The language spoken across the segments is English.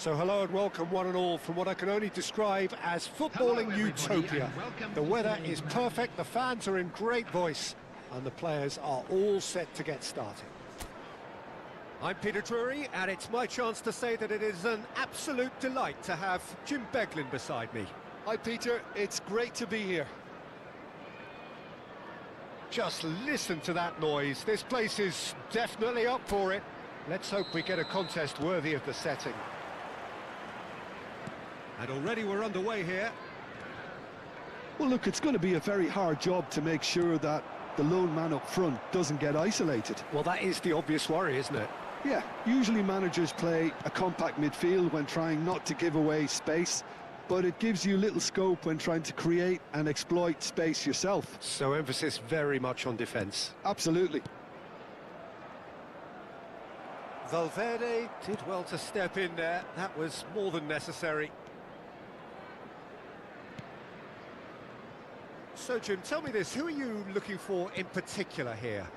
So hello and welcome one and all from what I can only describe as footballing utopia. The weather is perfect, the fans are in great voice, and the players are all set to get started. I'm Peter Drury, and it's my chance to say that it is an absolute delight to have Jim Beglin beside me. Hi Peter, it's great to be here. Just listen to that noise. This place is definitely up for it. Let's hope we get a contest worthy of the setting. And already we're underway here. Well look, it's going to be a very hard job to make sure that the lone man up front doesn't get isolated. Well, that is the obvious worry, isn't it? Yeah, usually managers play a compact midfield when trying not to give away space, but it gives you little scope when trying to create and exploit space yourself. So emphasis very much on defence. Absolutely. Valverde did well to step in there. That was more than necessary. So, Jim, tell me this, who are you looking for in particular here?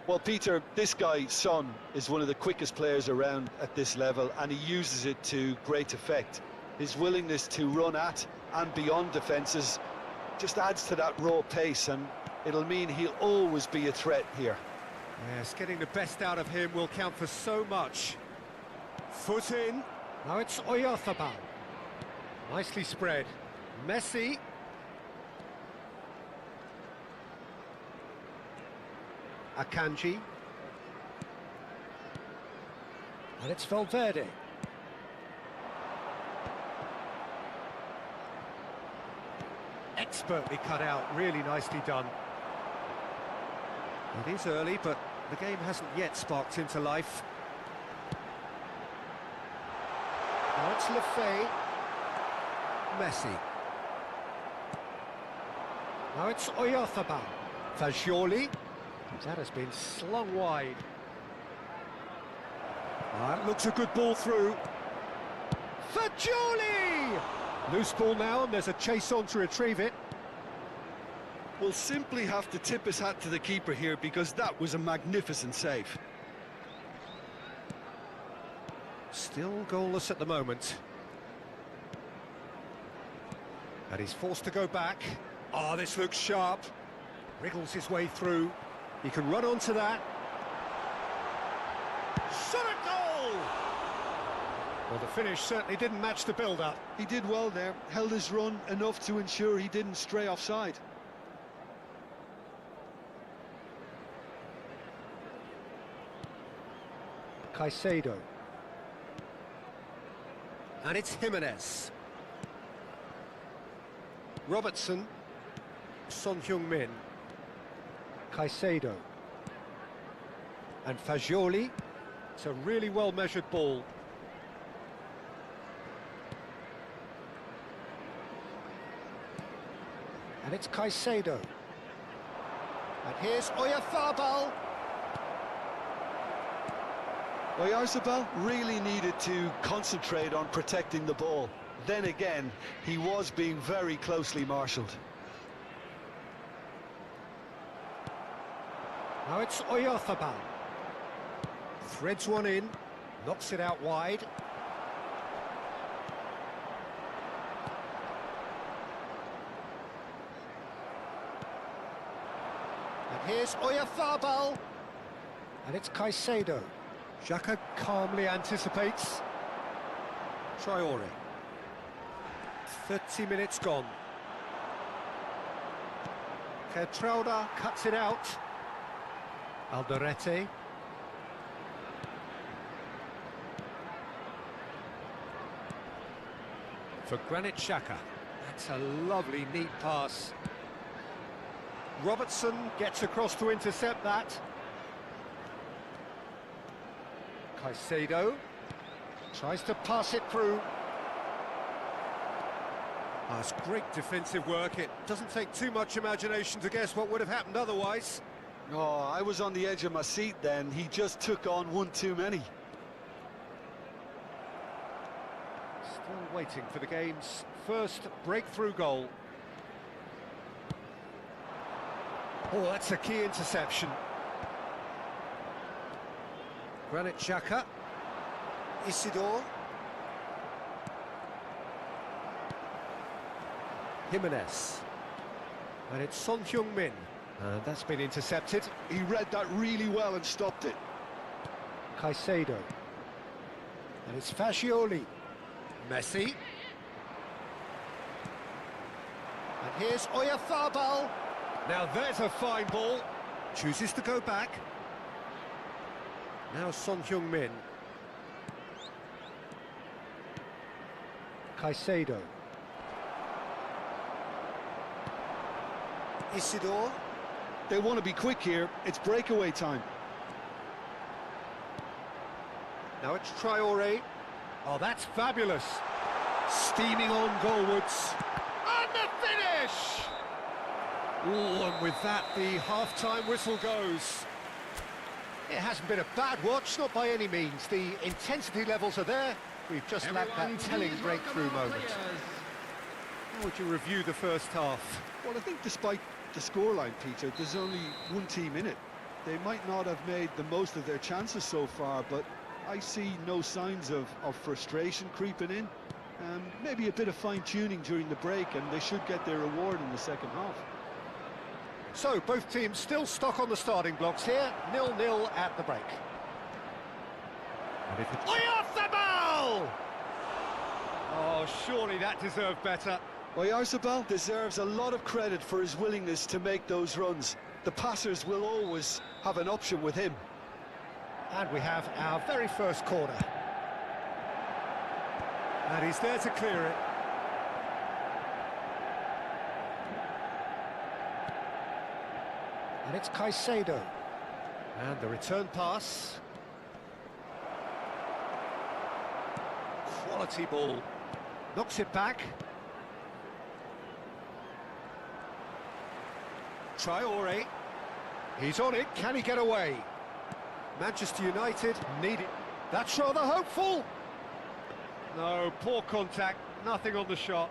Well, Peter, this guy, Son, is one of the quickest players around at this level, and he uses it to great effect. His willingness to run at and beyond defences just adds to that raw pace, and it'll mean he'll always be a threat here. Yes, getting the best out of him will count for so much. Foot in. Now it's Oyarzabal. Nicely spread. Messi. Akanji. And it's Valverde. Expertly cut out, really nicely done. It is early, but the game hasn't yet sparked into life. Now it's Lefay. Messi. Now it's Oyarzabal. Fagioli. That has been slung wide. That looks a good ball through. Fagioli! Loose ball now, and there's a chase on to retrieve it. We'll simply have to tip his hat to the keeper here, because that was a magnificent save. Still goalless at the moment. And he's forced to go back. Oh, this looks sharp. Wriggles his way through. He can run onto that. Shot at goal! Well, the finish certainly didn't match the build-up. He did well there, held his run enough to ensure he didn't stray offside. Caicedo. And it's Jimenez. Robertson. Son Heung-min. Caicedo. And Fagioli. It's a really well-measured ball. And it's Caicedo. And here's Oyarzabal. Oyarzabal really needed to concentrate on protecting the ball. Then again, he was being very closely marshalled. Now it's Oyarzabal. Threads one in, knocks it out wide. And here's Oyarzabal. And it's Caicedo. Xhaka calmly anticipates. Traore. 30 minutes gone. Kertrauda cuts it out. Alderete. For Granit Xhaka. That's a lovely, neat pass. Robertson gets across to intercept that. Caicedo tries to pass it through. That's great defensive work. It doesn't take too much imagination to guess what would have happened otherwise. Oh, I was on the edge of my seat then. He just took on one too many. Still waiting for the game's first breakthrough goal. Oh, that's a key interception. Granit Xhaka. Isidore. Jimenez. And it's Son Heung-min. And that's been intercepted. He read that really well and stopped it. Caicedo. And it's Fascioli. Messi. And here's Oyarzabal. Now there's a fine ball. Chooses to go back. Now Son Heung-min. Caicedo. Isidore. They want to be quick here. It's breakaway time. Now it's Traore. Oh, that's fabulous. Steaming on goalwards. And the finish! Oh, and with that, the half-time whistle goes. It hasn't been a bad watch, not by any means. The intensity levels are there. We've just lacked that telling breakthrough moment. How would you review the first half? Well, I think despite the scoreline, Peter, there's only one team in it. They might not have made the most of their chances so far, but I see no signs of frustration creeping in. Maybe a bit of fine-tuning during the break, and they should get their reward in the second half. So, both teams still stuck on the starting blocks here, 0-0 at the break. Oyarzabal! Oh, surely that deserved better. Oyarzabal deserves a lot of credit for his willingness to make those runs. The passers will always have an option with him. And we have our very first corner. And he's there to clear it. And it's Caicedo. And the return pass. Quality ball. Knocks it back. Traore. He's on it. Can he get away? Manchester United need it. That's rather hopeful. No, poor contact. Nothing on the shot.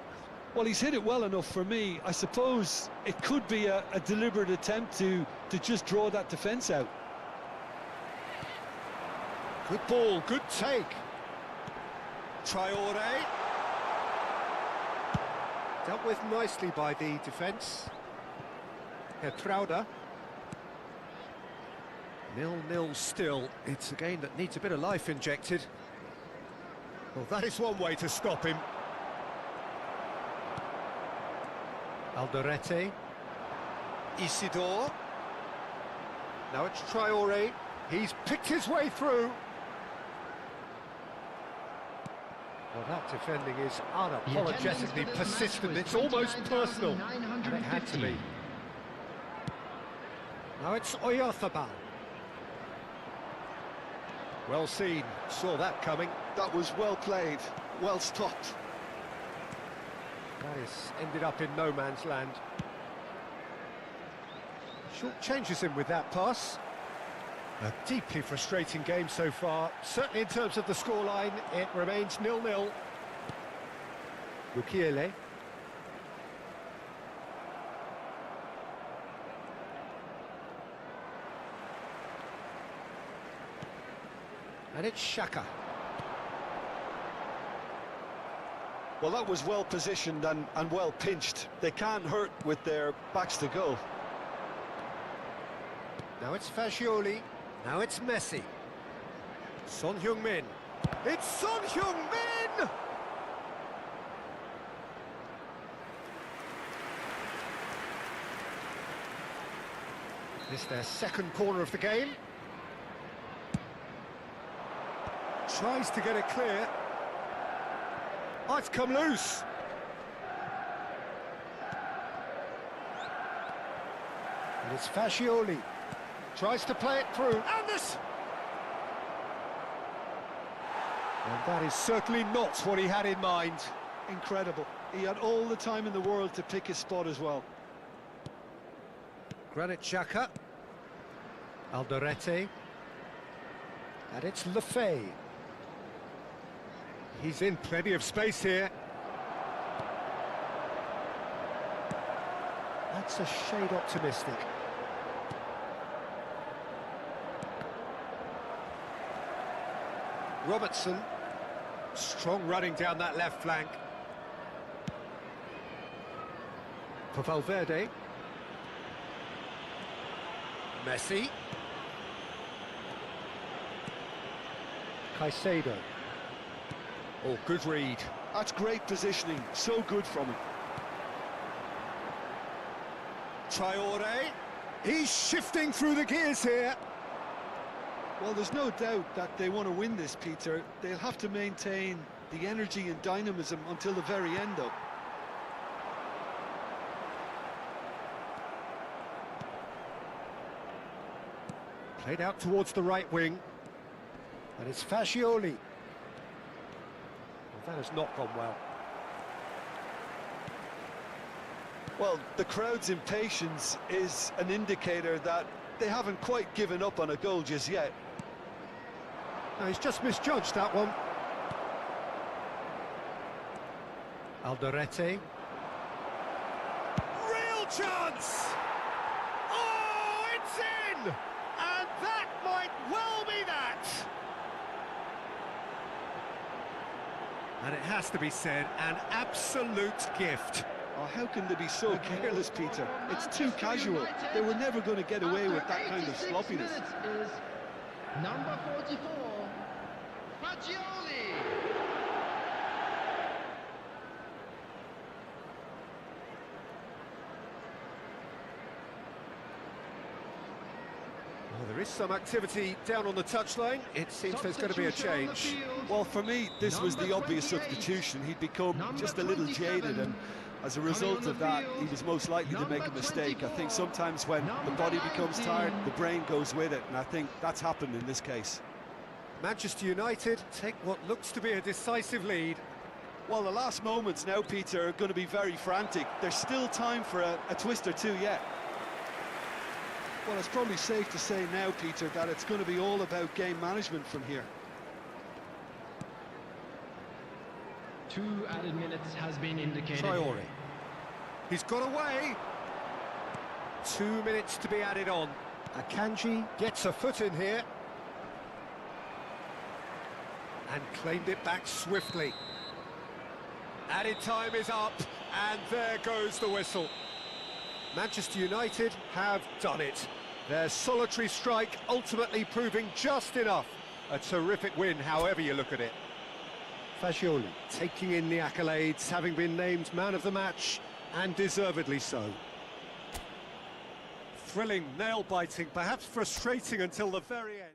Well, he's hit it well enough for me. I suppose it could be a deliberate attempt to just draw that defence out. Good ball, good take. Traore. Dealt with nicely by the defence. Trauda. 0-0 still. It's a game that needs a bit of life injected. Well, that is one way to stop him. Alderete. Isidore. Now it's Traore. He's picked his way through. Well, that defending is unapologetically persistent. It's almost personal. And it had to be. Now it's Oyarzabal. Well seen. Saw that coming. That was well played. Well stopped. That has ended up in no man's land. Short changes him with that pass. A deeply frustrating game so far. Certainly in terms of the scoreline, it remains 0-0. Mukiele. And it's Xhaka. Well, that was well positioned and well pinched. They can't hurt with their backs to goal. Now it's Fascioli. Now it's Messi. Son Heung-min. It's Son Heung-min! This is their second corner of the game. Tries to get it clear. Oh, it's come loose. And it's Fascioli. Tries to play it through. And this! And that is certainly not what he had in mind. Incredible. He had all the time in the world to pick his spot as well. Granit Xhaka. Alderete. And it's Lefebvre. He's in plenty of space here. That's a shade optimistic. Robertson. Strong running down that left flank. For Valverde. Messi. Caicedo. Oh, good read. That's great positioning, so good from him. Traore. He's shifting through the gears here. Well, there's no doubt that they want to win this, Peter. They'll have to maintain the energy and dynamism until the very end, though. Played out towards the right wing. And it's Fascioli. Well, that has not gone well. Well, the crowd's impatience is an indicator that they haven't quite given up on a goal just yet. No, he's just misjudged that one. Alderete. Real chance! Oh, it's in! And that might well be that! And it has to be said, an absolute gift. Oh, how can they be so careless, Peter? It's too casual. They were never going to get away with that kind of sloppiness. Is number 44, Fascioli. Well, there is some activity down on the touchline. It seems there's going to be a change. Well, for me, this was the obvious substitution. He'd become just a little jaded, and as a result of that, he was most likely to make a mistake. I think sometimes when the body becomes tired, the brain goes with it, and I think that's happened in this case. Manchester United take what looks to be a decisive lead. Well, the last moments now, Peter, are going to be very frantic. There's still time for a twist or two yet. Well, it's probably safe to say now, Peter, that it's going to be all about game management from here. 2 added minutes has been indicated. Traore. He's got away. 2 minutes to be added on. Akanji gets a foot in here. And claimed it back swiftly. Added time is up, and there goes the whistle. Manchester United have done it. Their solitary strike ultimately proving just enough. A terrific win, however you look at it. Fascioli taking in the accolades, having been named man of the match, and deservedly so. Thrilling, nail-biting, perhaps frustrating until the very end.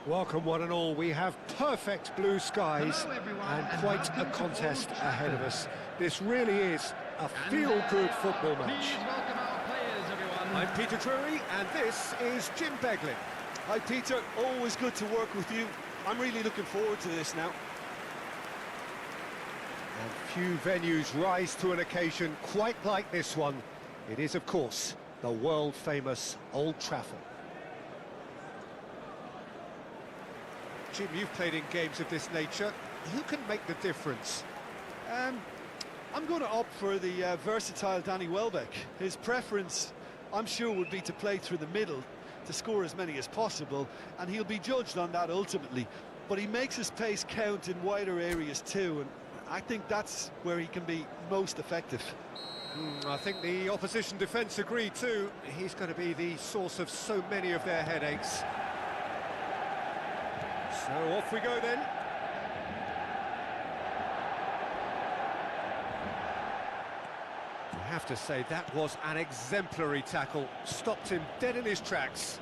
Welcome one and all. We have perfect blue skies and quite a contest ahead of us. This really is a feel-good football match. Welcome our players, everyone. I'm Peter Drury and this is Jim Beglin. Hi, Peter. Always good to work with you. I'm really looking forward to this now. And few venues rise to an occasion quite like this one. It is, of course, the world-famous Old Trafford. Jim, you've played in games of this nature. Who can make the difference? I'm going to opt for the versatile Danny Welbeck. His preference, I'm sure, would be to play through the middle to score as many as possible, and he'll be judged on that ultimately. but he makes his pace count in wider areas too, and I think that's where he can be most effective. I think the opposition defence agree too. He's going to be the source of so many of their headaches. So off we go then. I have to say that was an exemplary tackle. Stopped him dead in his tracks.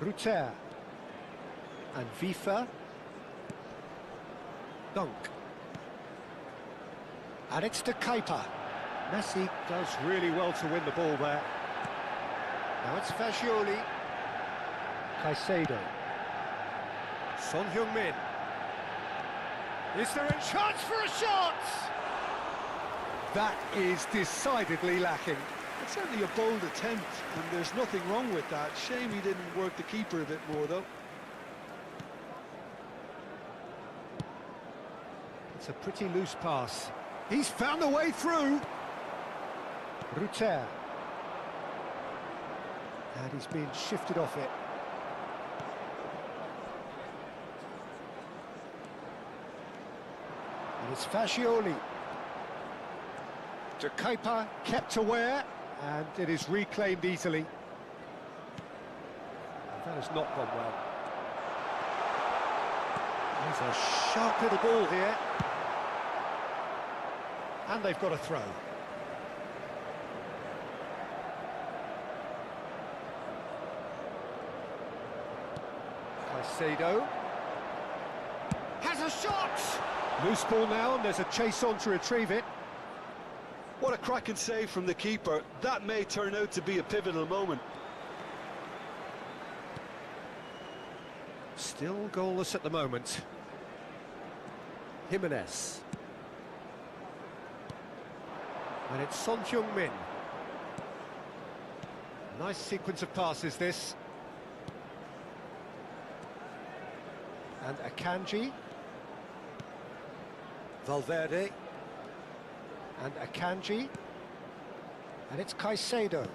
Ruter and Vifa. Dunk. And it's to Kuiper. Messi does really well to win the ball there. Now it's Fagioli. Caicedo. Son Heung-min. Is there a chance for a shot? That is decidedly lacking. It's certainly a bold attempt, and there's nothing wrong with that. Shame he didn't work the keeper a bit more, though. It's a pretty loose pass. He's found a way through. Ruter. And he's been shifted off it. And it's Fagioli. To Kuiper, kept aware, and it is reclaimed easily. That has not gone well. There's a sharp little ball here. And they've got a throw. Caicedo has a shot! Loose ball now, and there's a chase on to retrieve it. What a cracking save from the keeper. That may turn out to be a pivotal moment. Still goalless at the moment. Jimenez. And it's Son Heung-min. Nice sequence of passes, this. And Akanji. Valverde. And Akanji. And it's Caicedo.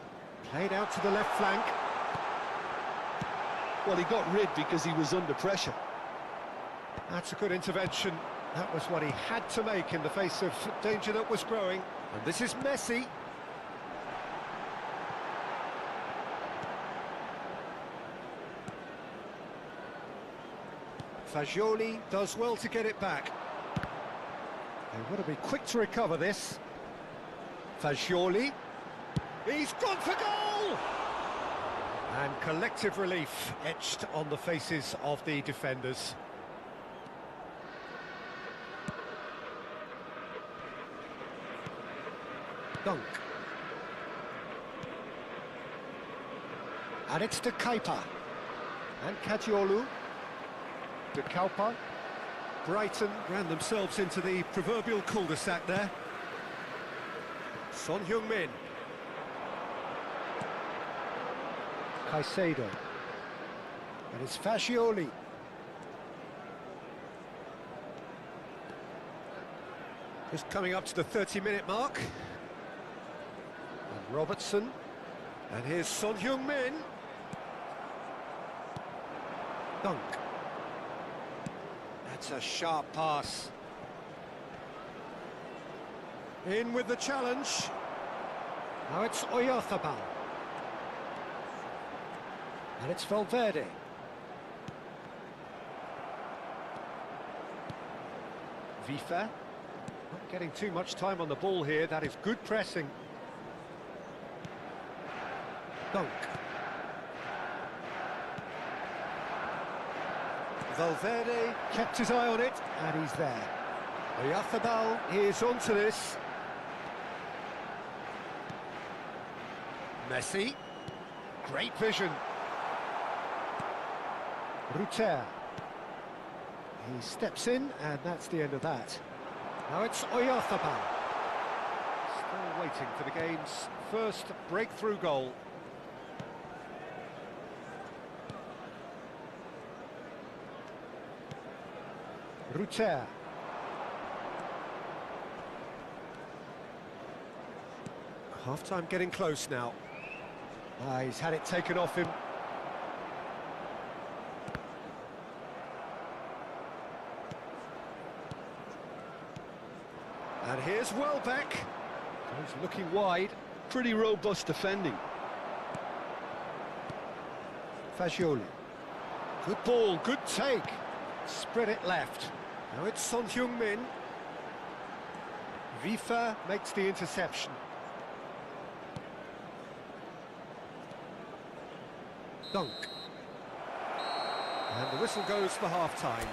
Played out to the left flank. Well, he got rid because he was under pressure. That's a good intervention. That was what he had to make in the face of danger that was growing. And this is Messi. Fagioli does well to get it back. They've got to be quick to recover this. Fagioli. He's gone for goal! And collective relief etched on the faces of the defenders. Dunk. And it's to Kuiper. And Kadiolu. To Kaupa. Brighton ran themselves into the proverbial cul-de-sac there. Son Heung-min. Caicedo. And it's Fagioli. Just coming up to the 30-minute mark. And Robertson. And here's Son Heung-min. Dunk. That's a sharp pass. In with the challenge. Now it's Oyarzabal. And it's Valverde. Vifa. Not getting too much time on the ball here. That is good pressing. Dunk. Valverde kept his eye on it, and he's there. Oyarzabal is onto this. Messi. Great vision. Ruter. He steps in, and that's the end of that. Now it's Oyarzabal. Still waiting for the game's first breakthrough goal. Ruter. Half-time getting close now. He's had it taken off him. And here's Welbeck. He's looking wide. Pretty robust defending. Fagioli. Good ball, good take. Spread it left. Now it's Son Heung-min. Vifa makes the interception. Dunk. And the whistle goes for half-time.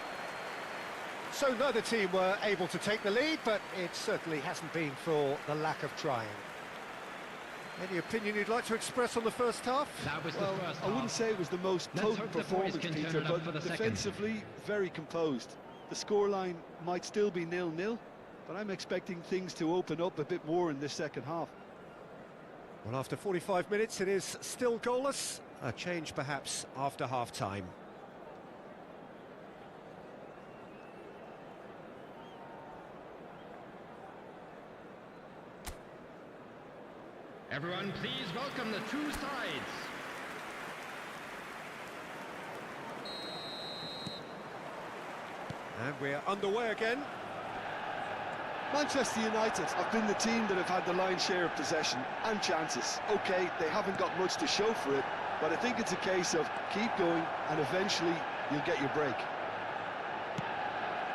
So neither team were able to take the lead, but it certainly hasn't been for the lack of trying. Any opinion you'd like to express on the first half? That was Well, the first I wouldn't half. say it was the most Let's potent hope the boys performance, can Peter, turn it up for but the second. defensively, very composed. The scoreline might still be 0-0, but I'm expecting things to open up a bit more in this second half. Well, after 45 minutes, it is still goalless. A change, perhaps, after half-time. Everyone, please welcome the two sides. And we're underway again. Manchester United have been the team that have had the lion's share of possession and chances. OK, they haven't got much to show for it, but I think it's a case of keep going and eventually you'll get your break.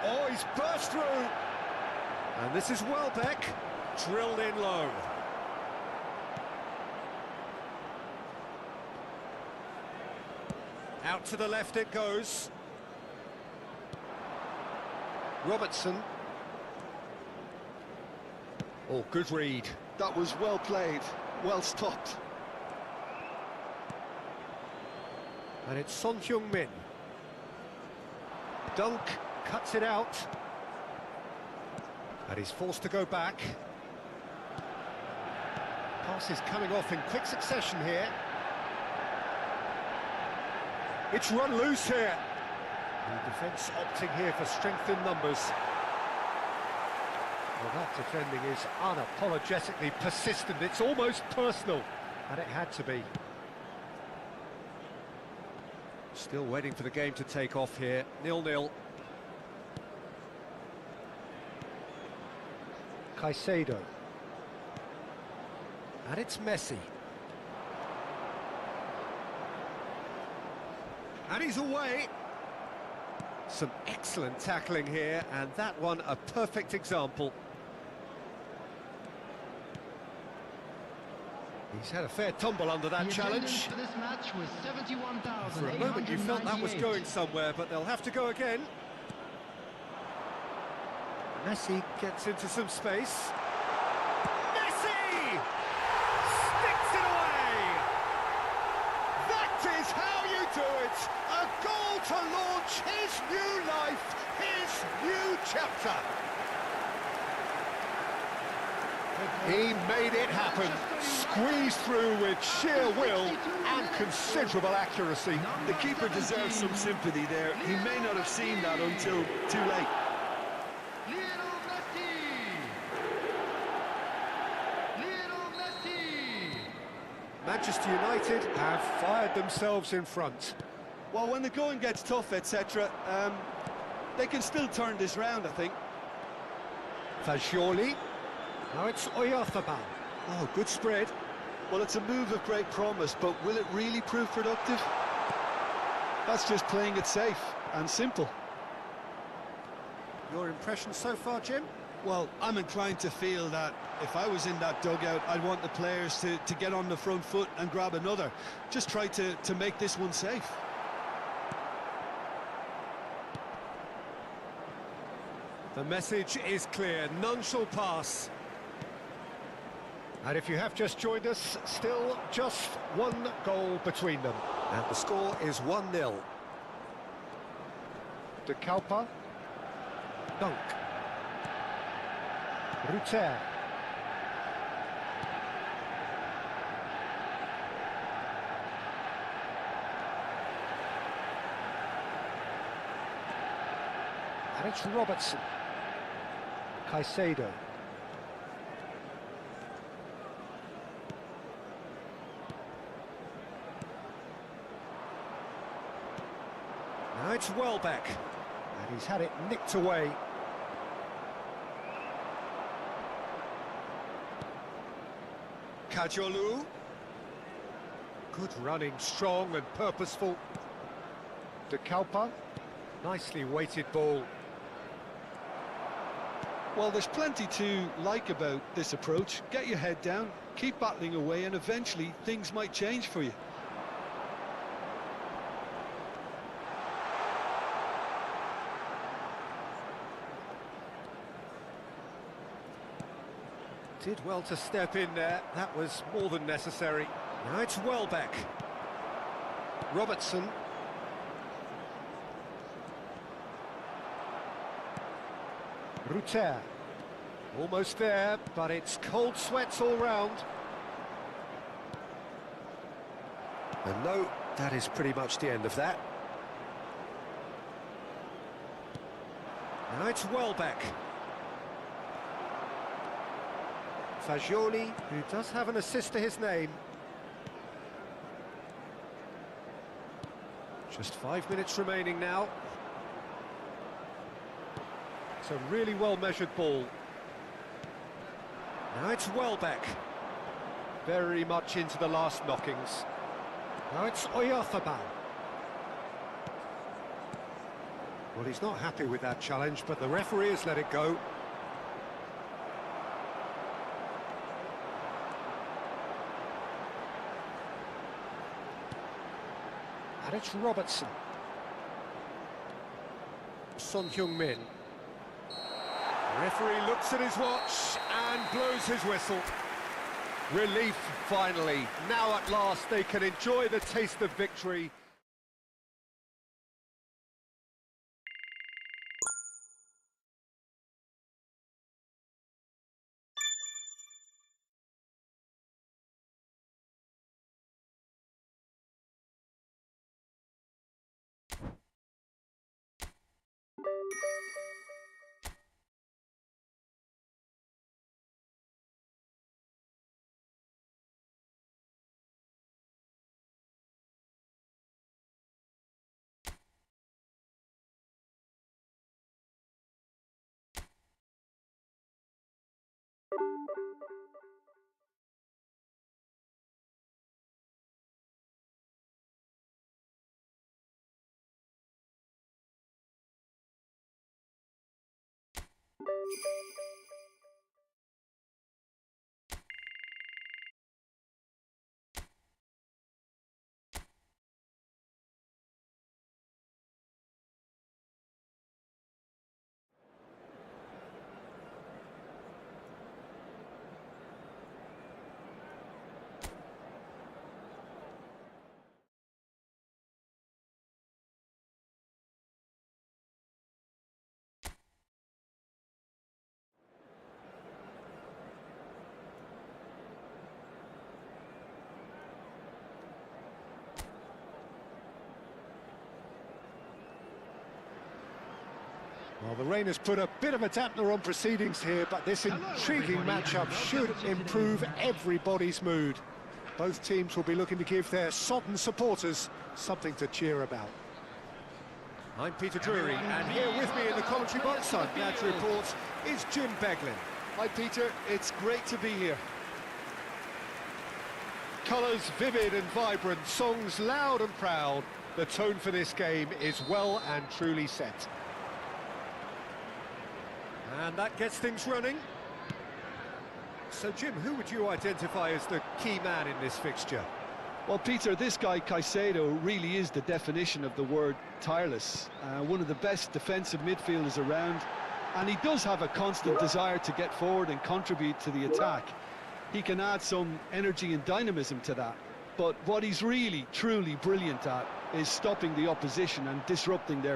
Oh, he's burst through! And this is Welbeck, drilled in low. Out to the left it goes. Robertson. Oh, good read. That was well played, well stopped. And it's Son Heung-min. Dunk cuts it out. And he's forced to go back. Pass is coming off in quick succession here. It's run loose here. The defence opting here for strength in numbers. Well, that defending is unapologetically persistent. It's almost personal, and it had to be. Still waiting for the game to take off here. 0-0. Caicedo. And it's Messi. And he's away. Some excellent tackling here, and that one a perfect example. He's had a fair tumble under that The challenge. attendance for this match was 71,898. For a moment you felt that was going somewhere, but they'll have to go again. Messi gets into some space. Messi! Sticks it away! That is how you do it! A goal to launch his new life, his new chapter. He made it happen, squeezed through with sheer will and considerable accuracy. The keeper deserves some sympathy there. He may not have seen that until too late. Lionel Messi! Manchester United have fired themselves in front. Well, when the going gets tough, etc., they can still turn this round, I think. Fagioli. Now it's Oyarzabal. Oh, good spread. Well, it's a move of great promise, but will it really prove productive? That's just playing it safe and simple. Your impression so far, Jim? Well, I'm inclined to feel that if I was in that dugout, I'd want the players to get on the front foot and grab another. Just try to make this one safe. The message is clear, none shall pass. And if you have just joined us, still just one goal between them. And the score is 1-0. De Kalpa. Dunk. Ruter. And it's Robertson. Caicedo. Now it's Welbeck, and he's had it nicked away. Kajolu. Good running, strong and purposeful. De Kalpa. Nicely weighted ball. Well, there's plenty to like about this approach. Get your head down, keep battling away, and eventually things might change for you. Did well to step in there. That was more than necessary. Now it's Welbeck. Robertson. Ruter. Almost there, but it's cold sweats all round. And no, that is pretty much the end of that. Now it's Welbeck. Fagioli, who does have an assist to his name. Just 5 minutes remaining now. It's a really well-measured ball. Now it's Welbeck. Very much into the last knockings. Now it's Oyarzabal. Well, he's not happy with that challenge, but the referee has let it go. And it's Robertson. Son Heung-min. The referee looks at his watch and blows his whistle. Relief, finally. Now at last they can enjoy the taste of victory. Well, the rain has put a bit of a dampener on proceedings here, but this intriguing matchup should improve everybody's mood. Both teams will be looking to give their sodden supporters something to cheer about. I'm Peter Drury, and here with me in the commentary box, I'm glad to report, is Jim Beglin. Hi, Peter. It's great to be here. Colours vivid and vibrant, songs loud and proud. The tone for this game is well and truly set. And that gets things running. So, Jim, who would you identify as the key man in this fixture? Well, Peter, this guy, Caicedo, really is the definition of the word tireless. One of the best defensive midfielders around, and he does have a constant desire to get forward and contribute to the attack. He can add some energy and dynamism to that. But what he's really, truly brilliant at is stopping the opposition and disrupting their